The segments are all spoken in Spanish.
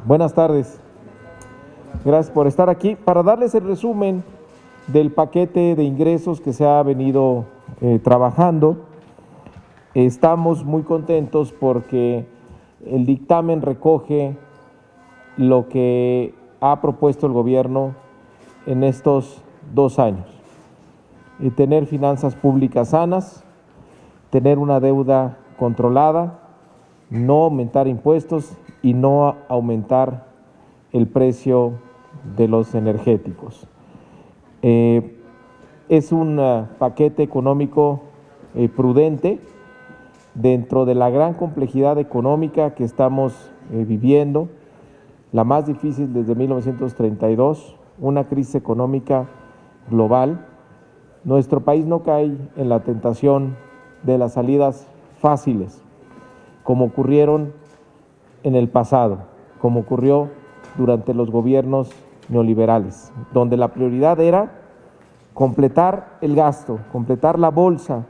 Buenas tardes. Gracias por estar aquí. Para darles el resumen del paquete de ingresos que se ha venido trabajando, estamos muy contentos porque el dictamen recoge lo que ha propuesto el gobierno en estos 2 años. Tener finanzas públicas sanas, tener una deuda controlada, no aumentar impuestos y no aumentar el precio de los energéticos. Es un paquete económico prudente dentro de la gran complejidad económica que estamos viviendo, la más difícil desde 1932, una crisis económica global. Nuestro país no cae en la tentación de las salidas fáciles, como ocurrieron en el pasado, como ocurrió durante los gobiernos neoliberales, donde la prioridad era completar el gasto, completar la bolsa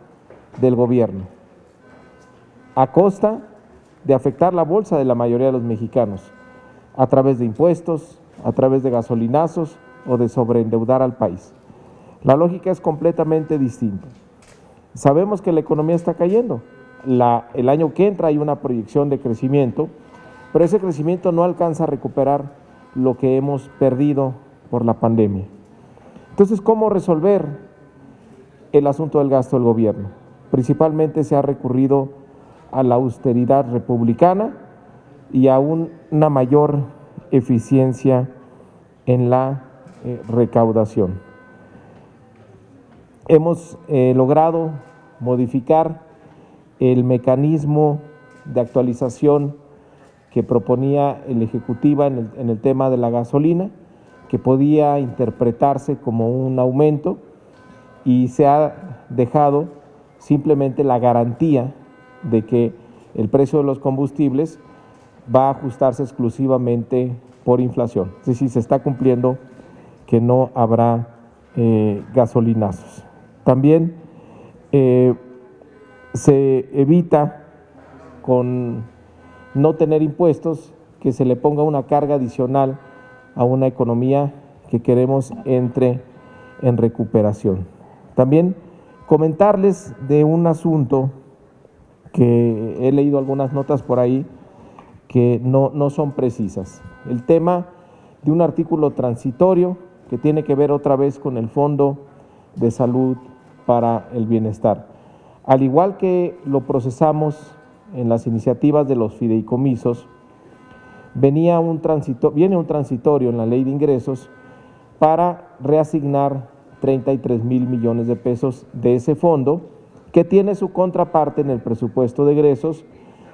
del gobierno, a costa de afectar la bolsa de la mayoría de los mexicanos, a través de impuestos, a través de gasolinazos o de sobreendeudar al país. La lógica es completamente distinta. Sabemos que la economía está cayendo. El año que entra hay una proyección de crecimiento, pero ese crecimiento no alcanza a recuperar lo que hemos perdido por la pandemia. Entonces, ¿cómo resolver el asunto del gasto del gobierno? Principalmente se ha recurrido a la austeridad republicana y a una mayor eficiencia en la recaudación. Hemos logrado modificar el mecanismo de actualización que proponía el Ejecutivo en el tema de la gasolina, que podía interpretarse como un aumento, y se ha dejado simplemente la garantía de que el precio de los combustibles va a ajustarse exclusivamente por inflación. Es decir, se está cumpliendo que no habrá gasolinazos. También se evita, con no tener impuestos, que se le ponga una carga adicional a una economía que queremos entre en recuperación. También comentarles de un asunto que he leído algunas notas por ahí que no son precisas. El tema de un artículo transitorio que tiene que ver otra vez con el Fondo de Salud para el Bienestar. Al igual que lo procesamos en las iniciativas de los fideicomisos, viene un transitorio en la Ley de Ingresos para reasignar 33 mil millones de pesos de ese fondo, que tiene su contraparte en el presupuesto de egresos,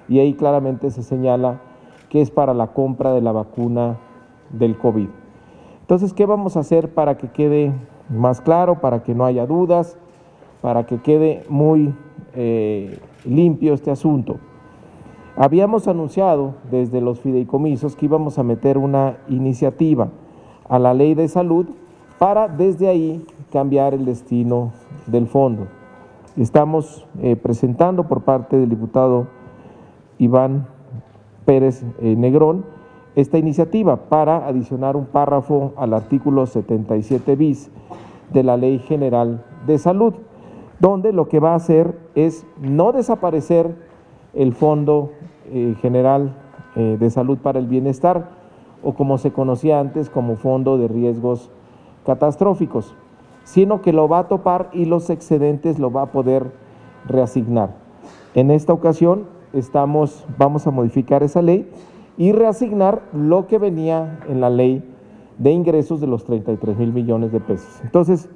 y ahí claramente se señala que es para la compra de la vacuna del COVID. Entonces, ¿qué vamos a hacer para que quede más claro, para que no haya dudas, para que quede muy limpio este asunto? Habíamos anunciado desde los fideicomisos que íbamos a meter una iniciativa a la Ley de Salud para desde ahí cambiar el destino del fondo. Estamos presentando por parte del diputado Iván Pérez Negrón esta iniciativa para adicionar un párrafo al artículo 77 bis de la Ley General de Salud, donde lo que va a hacer es no desaparecer el Fondo General de Salud para el Bienestar, o como se conocía antes como Fondo de Riesgos Catastróficos, sino que lo va a topar y los excedentes lo va a poder reasignar. En esta ocasión vamos a modificar esa ley y reasignar lo que venía en la Ley de Ingresos de los 33 mil millones de pesos. Entonces,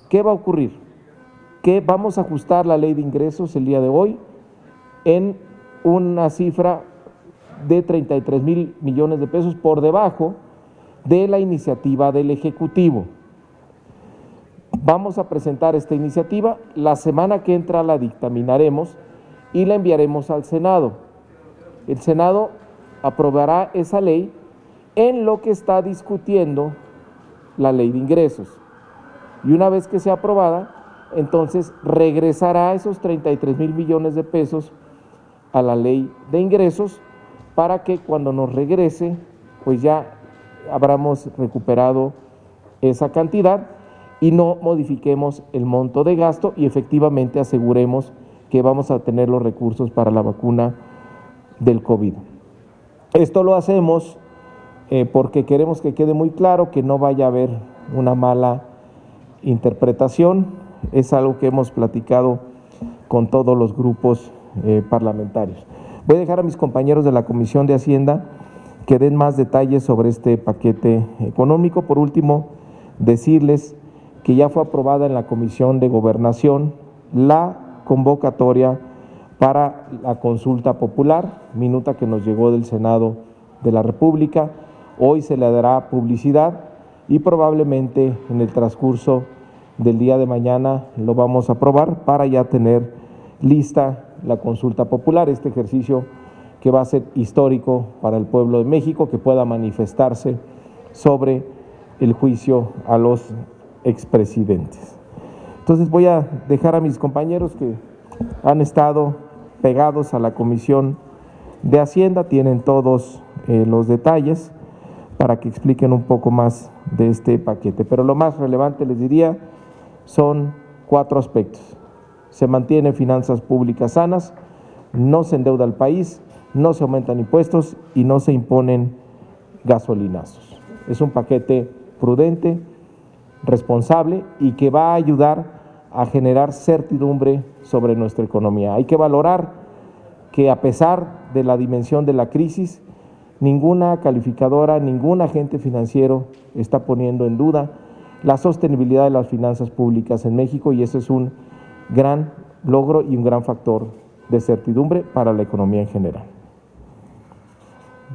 ¿qué va a ocurrir? Que vamos a ajustar la Ley de Ingresos el día de hoy en una cifra de 33 mil millones de pesos por debajo de la iniciativa del Ejecutivo. Vamos a presentar esta iniciativa, la semana que entra la dictaminaremos y la enviaremos al Senado. El Senado aprobará esa ley en lo que está discutiendo la Ley de Ingresos. Y una vez que sea aprobada, entonces regresará esos 33 mil millones de pesos a la Ley de Ingresos, para que cuando nos regrese, pues ya habremos recuperado esa cantidad y no modifiquemos el monto de gasto y efectivamente aseguremos que vamos a tener los recursos para la vacuna del COVID. Esto lo hacemos porque queremos que quede muy claro que no vaya a haber una mala interpretación. Es algo que hemos platicado con todos los grupos parlamentarios. Voy a dejar a mis compañeros de la Comisión de Hacienda que den más detalles sobre este paquete económico. Por último, decirles que ya fue aprobada en la Comisión de Gobernación la convocatoria para la consulta popular, minuta que nos llegó del Senado de la República. Hoy se le dará publicidad y probablemente en el transcurso del día de mañana lo vamos a aprobar para ya tener lista la consulta popular, este ejercicio que va a ser histórico para el pueblo de México, que pueda manifestarse sobre el juicio a los expresidentes. Entonces voy a dejar a mis compañeros que han estado pegados a la Comisión de Hacienda, tienen todos los detalles para que expliquen un poco más de este paquete. Pero lo más relevante, les diría, son 4 aspectos. Se mantienen finanzas públicas sanas, no se endeuda el país, no se aumentan impuestos y no se imponen gasolinazos. Es un paquete prudente, responsable y que va a ayudar a generar certidumbre sobre nuestra economía. Hay que valorar que a pesar de la dimensión de la crisis, ninguna calificadora, ningún agente financiero está poniendo en duda la sostenibilidad de las finanzas públicas en México y ese es un gran logro y un gran factor de certidumbre para la economía en general.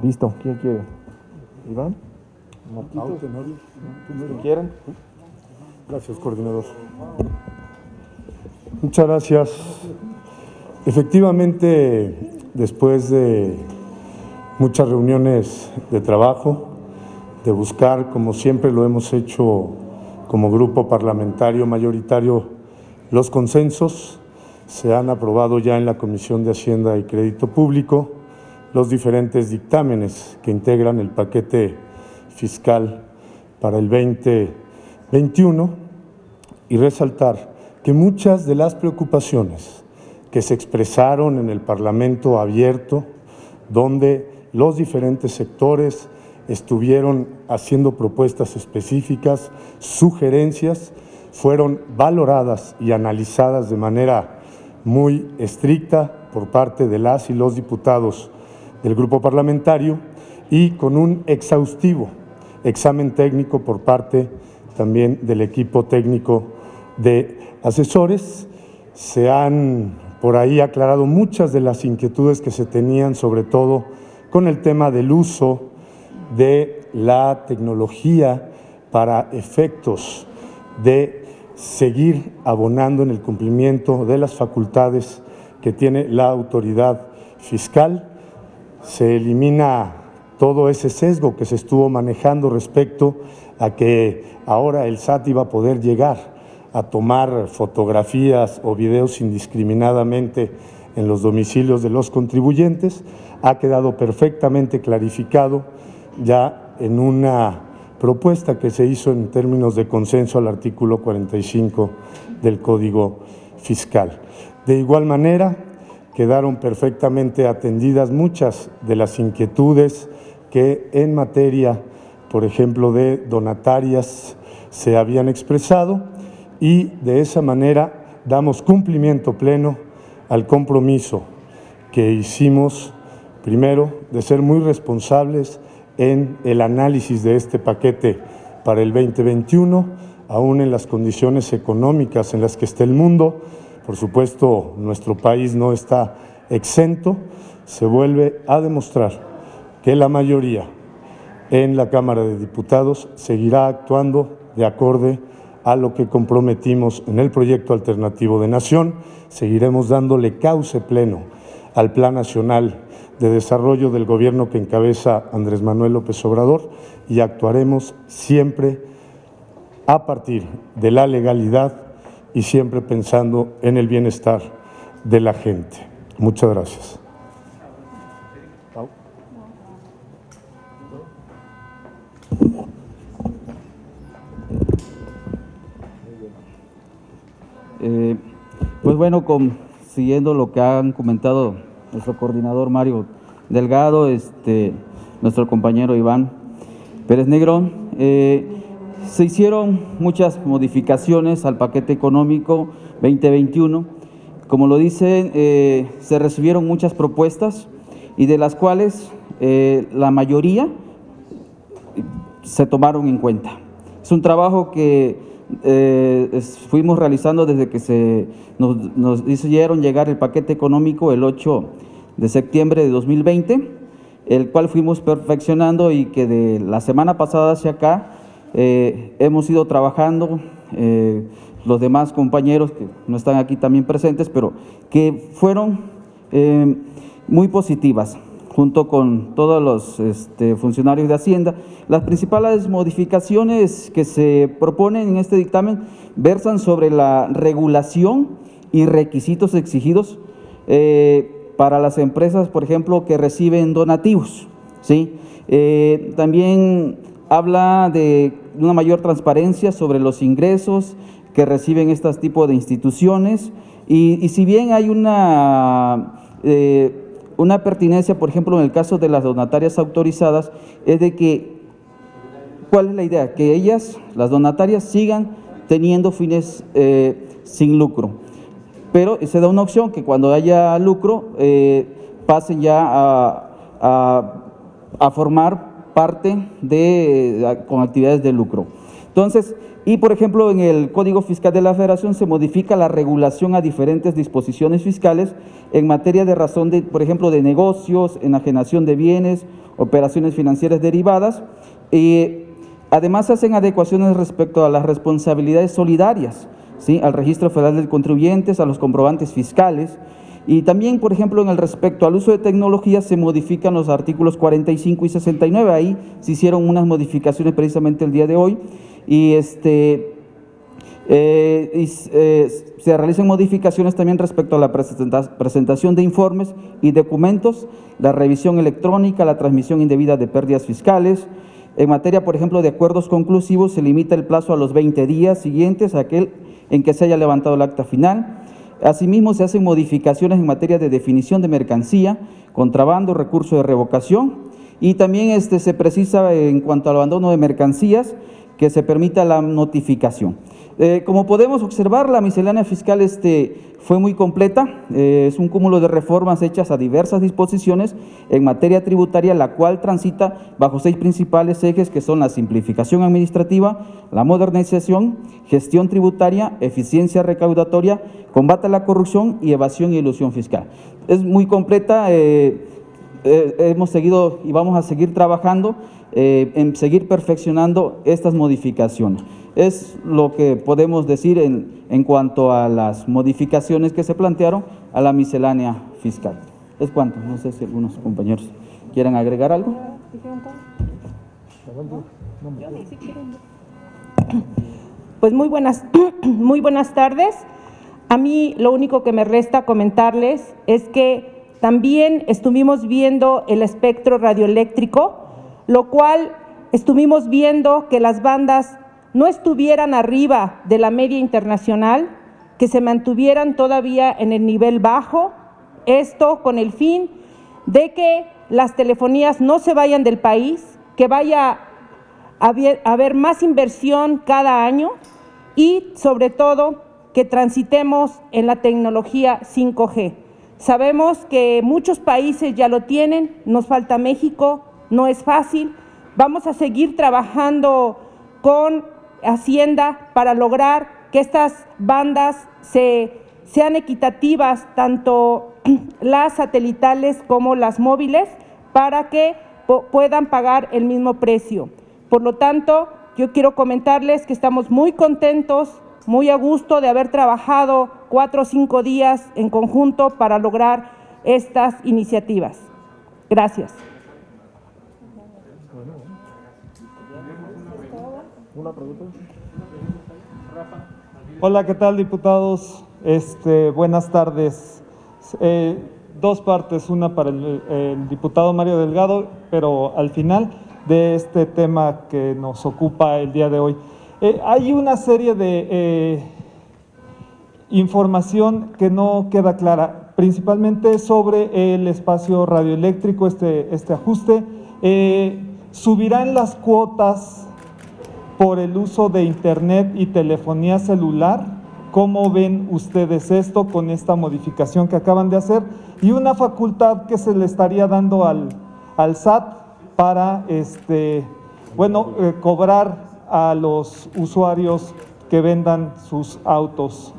Listo, ¿quién quiere? ¿Iván? ¿Marquitos? Si quieren. Gracias, coordinador. Muchas gracias. Efectivamente, después de muchas reuniones de trabajo, de buscar, como siempre lo hemos hecho como grupo parlamentario mayoritario, los consensos, se han aprobado ya en la Comisión de Hacienda y Crédito Público los diferentes dictámenes que integran el paquete fiscal para el 2021 y resaltar que muchas de las preocupaciones que se expresaron en el Parlamento abierto, donde los diferentes sectores estuvieron haciendo propuestas específicas, sugerencias, fueron valoradas y analizadas de manera muy estricta por parte de las y los diputados del grupo parlamentario y con un exhaustivo examen técnico por parte también del equipo técnico de asesores. Se han por ahí aclarado muchas de las inquietudes que se tenían, sobre todo con el tema del uso de la tecnología para efectos de seguir abonando en el cumplimiento de las facultades que tiene la autoridad fiscal. Se elimina todo ese sesgo que se estuvo manejando respecto a que ahora el SAT iba a poder llegar a tomar fotografías o videos indiscriminadamente en los domicilios de los contribuyentes. Ha quedado perfectamente clarificado ya en una propuesta que se hizo en términos de consenso al artículo 45 del Código Fiscal. De igual manera, quedaron perfectamente atendidas muchas de las inquietudes que en materia, por ejemplo, de donatarias se habían expresado y de esa manera damos cumplimiento pleno al compromiso que hicimos, primero, de ser muy responsables en el análisis de este paquete para el 2021, aún en las condiciones económicas en las que está el mundo. Por supuesto, nuestro país no está exento. Se vuelve a demostrar que la mayoría en la Cámara de Diputados seguirá actuando de acorde a lo que comprometimos en el proyecto alternativo de nación. Seguiremos dándole cauce pleno al Plan Nacional de Desarrollo del Gobierno que encabeza Andrés Manuel López Obrador y actuaremos siempre a partir de la legalidad y siempre pensando en el bienestar de la gente. Muchas gracias. Pues bueno, siguiendo lo que han comentado nuestro coordinador Mario Delgado, nuestro compañero Iván Pérez Negrón, se hicieron muchas modificaciones al paquete económico 2021. Como lo dicen, se recibieron muchas propuestas y de las cuales la mayoría se tomaron en cuenta. Es un trabajo que fuimos realizando desde que nos hicieron llegar el paquete económico el 8 de septiembre de 2020, el cual fuimos perfeccionando y que de la semana pasada hacia acá hemos ido trabajando, los demás compañeros que no están aquí también presentes, pero que fueron muy positivas, junto con todos los funcionarios de Hacienda. Las principales modificaciones que se proponen en este dictamen versan sobre la regulación y requisitos exigidos para las empresas, por ejemplo, que reciben donativos, ¿sí? También habla de una mayor transparencia sobre los ingresos que reciben estos tipos de instituciones y si bien hay una pertinencia, por ejemplo, en el caso de las donatarias autorizadas, es de que, ¿cuál es la idea? Que ellas, las donatarias, sigan teniendo fines sin lucro, pero se da una opción que cuando haya lucro pasen ya a formar parte con actividades de lucro. Entonces, y por ejemplo, en el Código Fiscal de la Federación se modifica la regulación a diferentes disposiciones fiscales en materia de razón de, por ejemplo, de negocios, enajenación de bienes, operaciones financieras derivadas. Además, se hacen adecuaciones respecto a las responsabilidades solidarias, ¿sí? Al Registro Federal de Contribuyentes, a los comprobantes fiscales. Y también, por ejemplo, en el respecto al uso de tecnología, se modifican los artículos 45 y 69. Ahí se hicieron unas modificaciones precisamente el día de hoy. Y se realizan modificaciones también respecto a la presentación de informes y documentos, la revisión electrónica, la transmisión indebida de pérdidas fiscales. En materia, por ejemplo, de acuerdos conclusivos, se limita el plazo a los 20 días siguientes a aquel en que se haya levantado el acta final. Asimismo, se hacen modificaciones en materia de definición de mercancía, contrabando, recurso de revocación, y también se precisa en cuanto al abandono de mercancías que se permita la notificación. Como podemos observar, la miscelánea fiscal fue muy completa, es un cúmulo de reformas hechas a diversas disposiciones en materia tributaria, la cual transita bajo 6 principales ejes que son la simplificación administrativa, la modernización, gestión tributaria, eficiencia recaudatoria, combate a la corrupción y evasión y elusión fiscal. Es muy completa, hemos seguido y vamos a seguir trabajando en seguir perfeccionando estas modificaciones. Es lo que podemos decir en cuanto a las modificaciones que se plantearon a la miscelánea fiscal. Es cuanto, no sé si algunos compañeros quieran agregar algo. Pues muy buenas tardes. A mí lo único que me resta comentarles es que también estuvimos viendo el espectro radioeléctrico, lo cual estuvimos viendo que las bandas no estuvieran arriba de la media internacional, que se mantuvieran todavía en el nivel bajo, esto con el fin de que las telefonías no se vayan del país, que vaya a haber más inversión cada año y sobre todo que transitemos en la tecnología 5G. Sabemos que muchos países ya lo tienen, nos falta México, no es fácil. Vamos a seguir trabajando con Hacienda para lograr que estas bandas sean equitativas, tanto las satelitales como las móviles, para que puedan pagar el mismo precio. Por lo tanto, yo quiero comentarles que estamos muy contentos, muy a gusto de haber trabajado 4 o 5 días en conjunto para lograr estas iniciativas. Gracias. Hola, ¿qué tal, diputados? Buenas tardes. 2 partes, una para el diputado Mario Delgado, pero al final de este tema que nos ocupa el día de hoy. Hay una serie de información que no queda clara, principalmente sobre el espacio radioeléctrico, este ajuste. ¿Subirán las cuotas por el uso de internet y telefonía celular? ¿Cómo ven ustedes esto con esta modificación que acaban de hacer? Y una facultad que se le estaría dando al SAT para cobrar a los usuarios que vendan sus autos.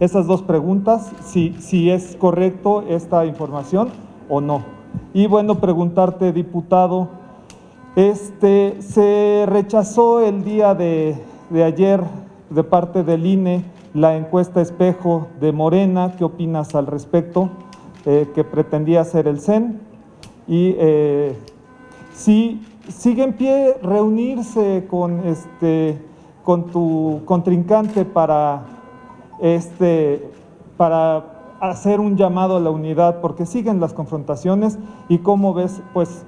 Esas dos preguntas, si es correcto esta información o no. Y bueno, preguntarte, diputado, se rechazó el día de ayer de parte del INE la encuesta espejo de Morena. ¿Qué opinas al respecto? Que pretendía hacer el CEN. Y si sigue en pie reunirse con tu contrincante para hacer un llamado a la unidad, porque siguen las confrontaciones. ¿Y cómo ves, pues,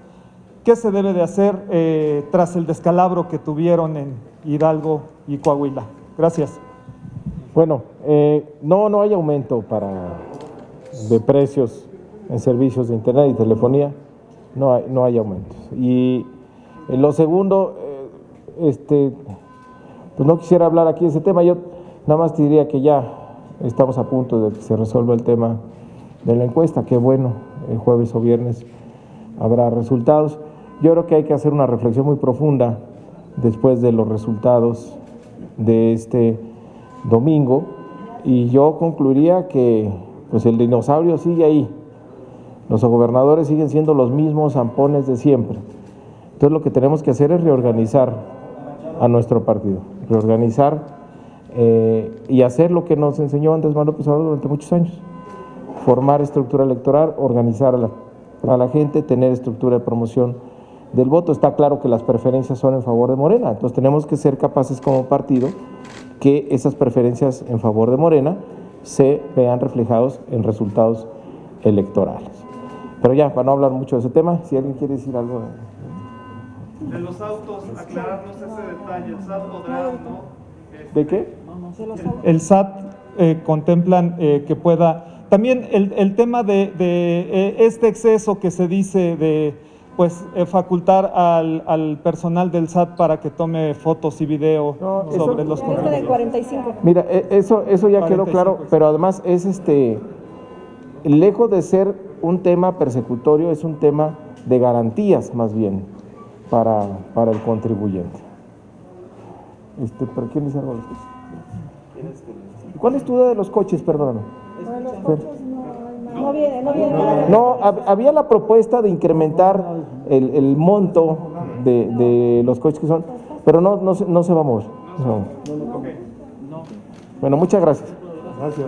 qué se debe de hacer tras el descalabro que tuvieron en Hidalgo y Coahuila? Gracias. Bueno, no hay aumento de precios en servicios de internet y telefonía, no hay aumentos. Y lo segundo, pues no quisiera hablar aquí de ese tema. Yo nada más te diría que ya estamos a punto de que se resuelva el tema de la encuesta. Qué bueno, el jueves o viernes habrá resultados. Yo creo que hay que hacer una reflexión muy profunda después de los resultados de este domingo, y yo concluiría que pues el dinosaurio sigue ahí, los gobernadores siguen siendo los mismos zampones de siempre. Entonces lo que tenemos que hacer es reorganizar a nuestro partido, reorganizar y hacer lo que nos enseñó Andrés Manuel López Obrador durante muchos años: formar estructura electoral, organizar a la gente, tener estructura de promoción del voto. Está claro que las preferencias son en favor de Morena, entonces tenemos que ser capaces como partido que esas preferencias en favor de Morena se vean reflejados en resultados electorales. Pero ya, para no hablar mucho de ese tema, si alguien quiere decir algo de los autos, aclararnos ese detalle. El SAT podrá, ¿no? ¿De qué? El SAT contemplan que pueda. También el tema de este exceso que se dice de facultar al personal del SAT para que tome fotos y video sobre los conflictos. De 45. Mira, eso ya 45, quedó claro, pero además es lejos de ser un tema persecutorio, es un tema de garantías más bien para el contribuyente. ¿Pero quién dice algo de los coches? ¿Cuál es tu duda de los coches? Perdóname. Los coches no viene. No, había la propuesta de incrementar el monto de los coches que son, pero no se va a mover. Bueno, muchas gracias. Gracias.